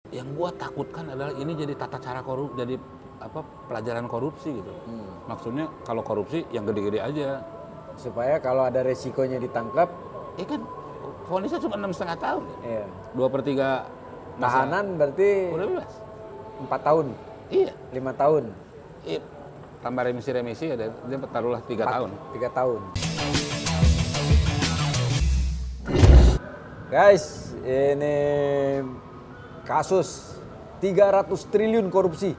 Yang gua takutkan adalah ini jadi tata cara jadi pelajaran korupsi gitu. Maksudnya kalau korupsi yang gede-gede aja. Supaya kalau ada resikonya ditangkap, Kan vonisnya cuma 6,5 tahun. iya. 2/3 Tahanan berarti udah bebas. 4 tahun, Iya. 5 tahun, Iya. Tambah remisi ada dia taruhlah 3 tahun. 3 tahun. Guys, ini kasus 300 triliun korupsi.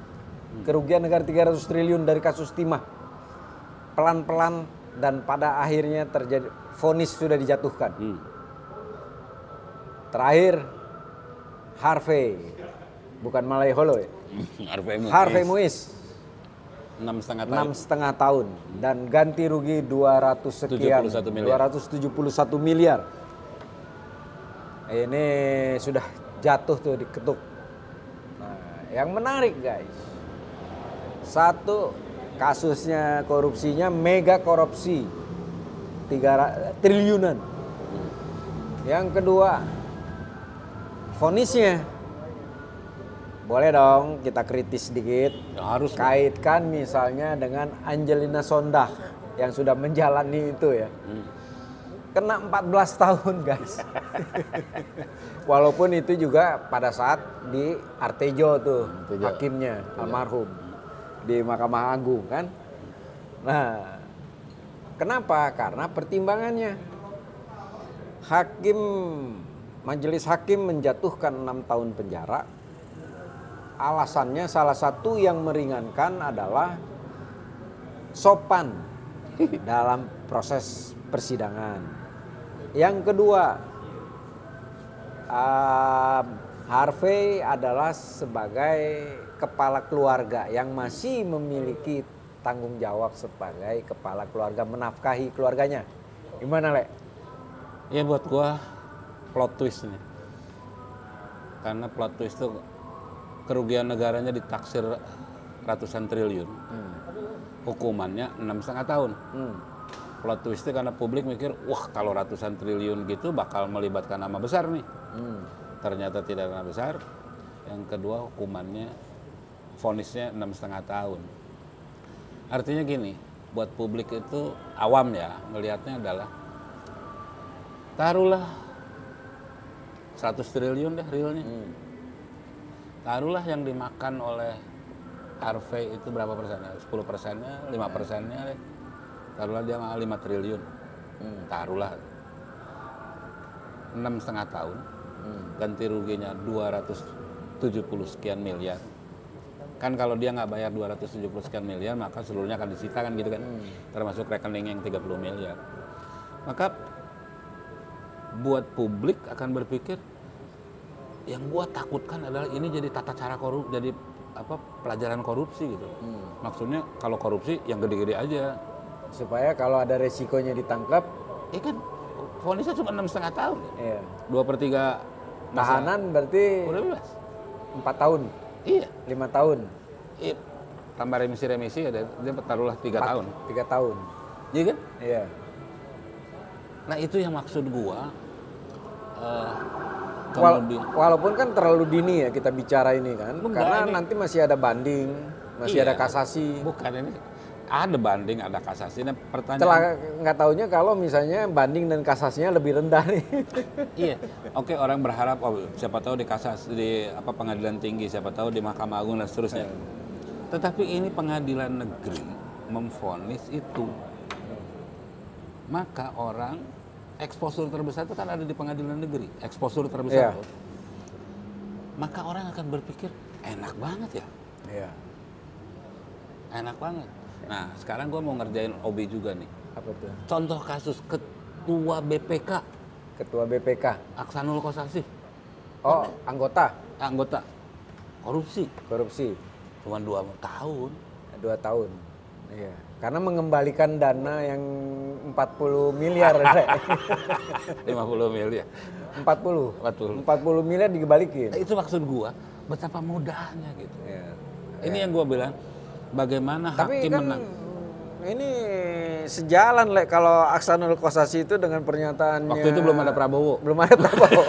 Kerugian negara 300 triliun dari kasus timah. Pelan-pelan dan pada akhirnya terjadi vonis sudah dijatuhkan. Terakhir Harvey, bukan Malaiholo ya. Harvey Muiz 6,5 tahun. 6,5 tahun dan ganti rugi 200 sekian, 271 miliar. Ini sudah jatuh tuh diketuk. Nah, yang menarik guys, satu kasusnya korupsinya mega korupsi 3 triliunan. Yang kedua, vonisnya boleh dong kita kritis sedikit. Ya, harus kaitkan misalnya dengan Angelina Sondah yang sudah menjalani itu ya. Kena 14 tahun guys. Walaupun itu juga pada saat di Artejo tuh hakimnya almarhum di Mahkamah Agung kan. Nah, kenapa? Karena pertimbangannya majelis hakim menjatuhkan 6 tahun penjara. Alasannya salah satu yang meringankan adalah sopan dalam proses persidangan. Yang kedua, Harvey adalah sebagai kepala keluarga yang masih memiliki tanggung jawab sebagai kepala keluarga menafkahi keluarganya. Gimana, Le? Ya buat gua plot twist nih. Karena plot twist itu kerugian negaranya ditaksir ratusan triliun. Hukumannya 6,5 tahun. Plot twistnya karena publik mikir, wah kalau ratusan triliun gitu bakal melibatkan nama besar nih. Ternyata tidak nama besar. Yang kedua hukumannya, vonisnya 6,5 tahun. Artinya gini, buat publik itu awam ya, melihatnya adalah taruhlah 100 triliun deh realnya. Taruhlah yang dimakan oleh Harvey itu berapa persennya? 10%-nya, 5%-nya deh. Taruhlah dia 5 triliun. Taruhlah 6,5 tahun. Ganti ruginya 270 sekian miliar. Kan kalau dia nggak bayar 270 sekian miliar, maka seluruhnya akan disita kan gitu kan. Termasuk rekening yang 30 miliar. Maka buat publik akan berpikir, yang gua takutkan adalah ini jadi tata cara jadi pelajaran korupsi gitu. Maksudnya kalau korupsi yang gede-gede aja. Supaya kalau ada resikonya ditangkap, Kan vonisnya cuma 6,5 tahun. iya. 2/3 Tahanan berarti udah bebas. 4 tahun, Iya. 5 tahun, Iya. Tambah remisi ada dia taruhlah 3 tahun. 3 tahun. Iya kan? Iya. Nah itu yang maksud gua. Walaupun kan terlalu dini ya kita bicara ini kan, Enggak, karena ini nanti masih ada banding, masih ada kasasi. Bukan ini ada banding, ada kasasi. Nah, pertanyaan. Setelah nggak taunya kalau misalnya banding dan kasasinya lebih rendah nih. Iya. Oke, orang berharap siapa tahu di kasasi di pengadilan tinggi, siapa tahu di Mahkamah Agung dan seterusnya. Tetapi ini pengadilan negeri memvonis itu. Maka orang eksposur terbesar itu kan ada di pengadilan negeri, eksposur terbesar. Iya. Maka orang akan berpikir enak banget ya. Iya. Enak banget. Nah, sekarang gue mau ngerjain OB juga nih. Apa tuh? Contoh kasus ketua BPK, Ketua BPK. Aksanul Kossasi. Oh, anggota Korupsi. Cuma 2 tahun. 2 tahun. Iya. Karena mengembalikan dana yang 40 miliar. 50 miliar. 40 miliar dikembalikan. Nah, itu maksud gua, betapa mudahnya gitu. Iya. Ini yang gua bilang, bagaimana Tapi hakim kan menang. ini sejalan kalau Aksanul Kossasi itu dengan pernyataannya. Waktu itu belum ada Prabowo. Belum ada Prabowo.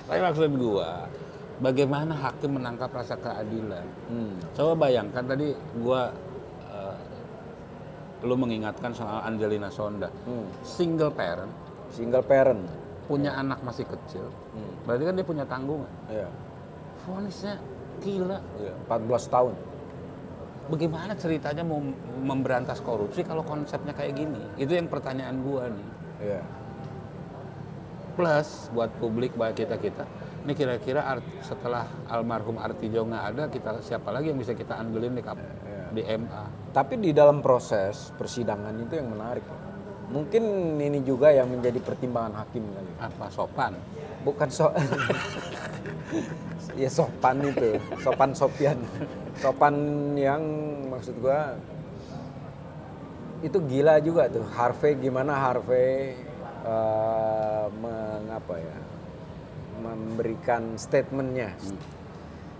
Tapi maksud gua, bagaimana hakim menangkap rasa keadilan? Coba bayangkan tadi gua lu mengingatkan soal Angelina Sonda, single parent, punya anak masih kecil, berarti kan dia punya tanggungan. Iya. Vonisnya gila. Iya, 14 tahun. Bagaimana ceritanya mau memberantas korupsi kalau konsepnya kayak gini? Itu yang pertanyaan gua nih. Iya. Plus buat publik, buat kita-kita, ini kira-kira setelah almarhum Artijo nggak ada, kita siapa lagi yang bisa kita andelin di MA? Tapi di dalam proses persidangan itu yang menarik. Mungkin ini juga yang menjadi pertimbangan hakim kali. Apa sopan? Bukan ya sopan itu, sopan-sopian. Sopan yang maksud gua itu gila juga tuh. Gimana Harvey memberikan statementnya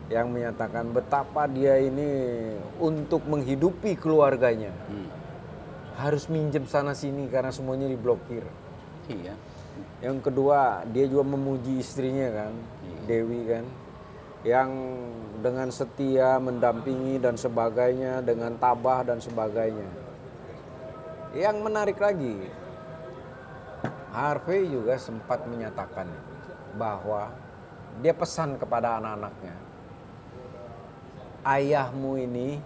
yang menyatakan betapa dia ini untuk menghidupi keluarganya harus minjem sana sini karena semuanya diblokir. Iya. Yang kedua, dia juga memuji istrinya kan, Dewi kan, yang dengan setia mendampingi dan sebagainya, dengan tabah dan sebagainya. Yang menarik lagi, Harvey juga sempat menyatakan bahwa dia pesan kepada anak-anaknya, ayahmu ini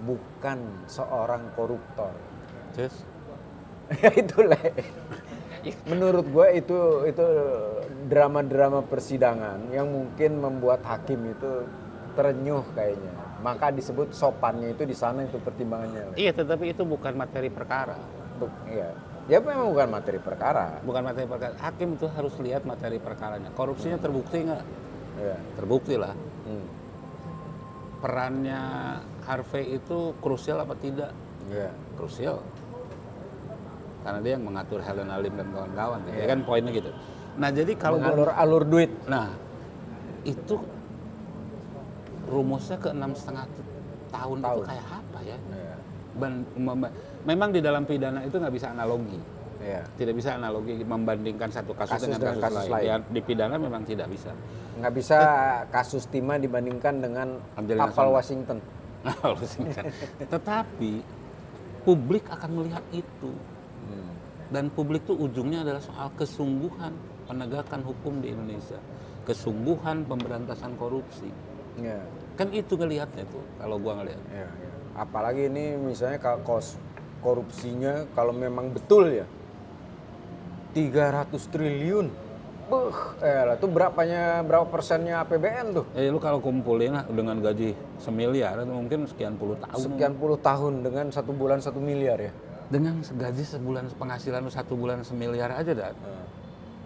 bukan seorang koruptor. Terus? Ya itulah. Menurut gue itu drama-drama persidangan yang mungkin membuat hakim itu terenyuh kayaknya. Maka disebut sopannya itu di sana itu pertimbangannya. Iya, tetapi itu bukan materi perkara. Iya. Dia memang bukan materi perkara. Bukan materi perkara. Hakim itu harus lihat materi perkaranya. Korupsinya terbukti nggak? Iya. Terbukti lah. Perannya Harvey itu krusial apa tidak? Iya. Krusial. Karena dia yang mengatur Helena Lim dan kawan-kawan. Ya kan poinnya gitu. Nah jadi kalau alur duit. Nah itu rumusnya ke 6,5 tahun itu kayak apa ya? Iya. Memang di dalam pidana itu nggak bisa analogi. Iya. Tidak bisa analogi membandingkan satu kasus dengan kasus lain. Ya, di pidana memang tidak bisa. Nggak bisa kasus Tima dibandingkan dengan Apple Washington. Tetapi publik akan melihat itu. Dan publik itu ujungnya adalah soal kesungguhan penegakan hukum di Indonesia. Kesungguhan pemberantasan korupsi. Ya. Kan itu ngelihatnya tuh kalau gua ngelihat. Ya. Apalagi ini misalnya kalau korupsinya kalau memang betul ya 300 triliun. Itu berapa persennya APBN tuh? Lu kalau kumpulin dengan gaji semiliar itu mungkin sekian puluh tahun. Sekian puluh tahun dengan 1 bulan 1 miliar ya. Dengan gaji sebulan penghasilan 1 bulan semiliar aja dah.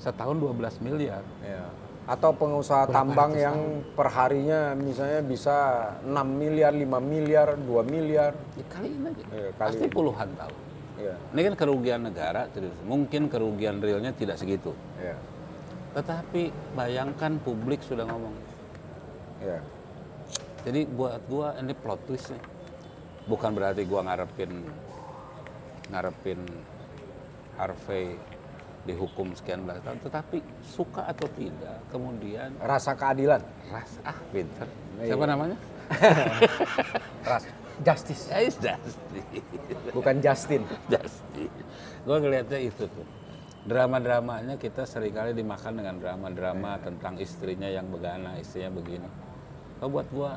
Setahun 12 miliar. Ya. Atau pengusaha tambang yang perharinya misalnya bisa 6 miliar, 5 miliar, 2 miliar. Ya, kaliin aja. Ya, pasti puluhan tahun. Ya. Ini kan kerugian negara, mungkin kerugian realnya tidak segitu. Ya. Tetapi bayangkan publik sudah ngomong. Ya. Jadi buat gua ini plot twist nih. Bukan berarti gua ngarepin Harvey dihukum sekian belas tahun, tetapi suka atau tidak, kemudian rasa keadilan, pinter. Siapa namanya? Justice. Justice. Bukan Justin. Justice. Gue ngelihatnya itu tuh. Drama-dramanya kita seringkali dimakan dengan drama-drama tentang istrinya yang begana, istrinya begini. Kalau buat gue,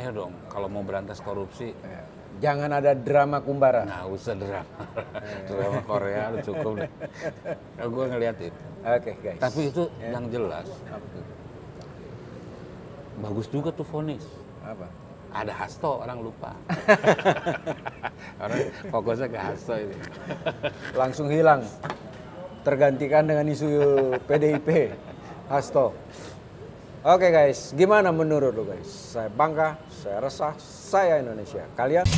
ayo dong kalau mau berantas korupsi. Jangan ada drama kumbara. Nggak usah drama. Drama Korea cukup deh. Gue ngelihat itu. Oke, guys. Tapi itu yang jelas. Bagus juga tuh vonis. Apa? Ada Hasto, orang lupa. Orang fokusnya ke Hasto ini. Langsung hilang. Tergantikan dengan isu PDIP. Hasto. Oke guys, gimana menurut lu guys? Saya bangga, saya resah, saya Indonesia. Kalian?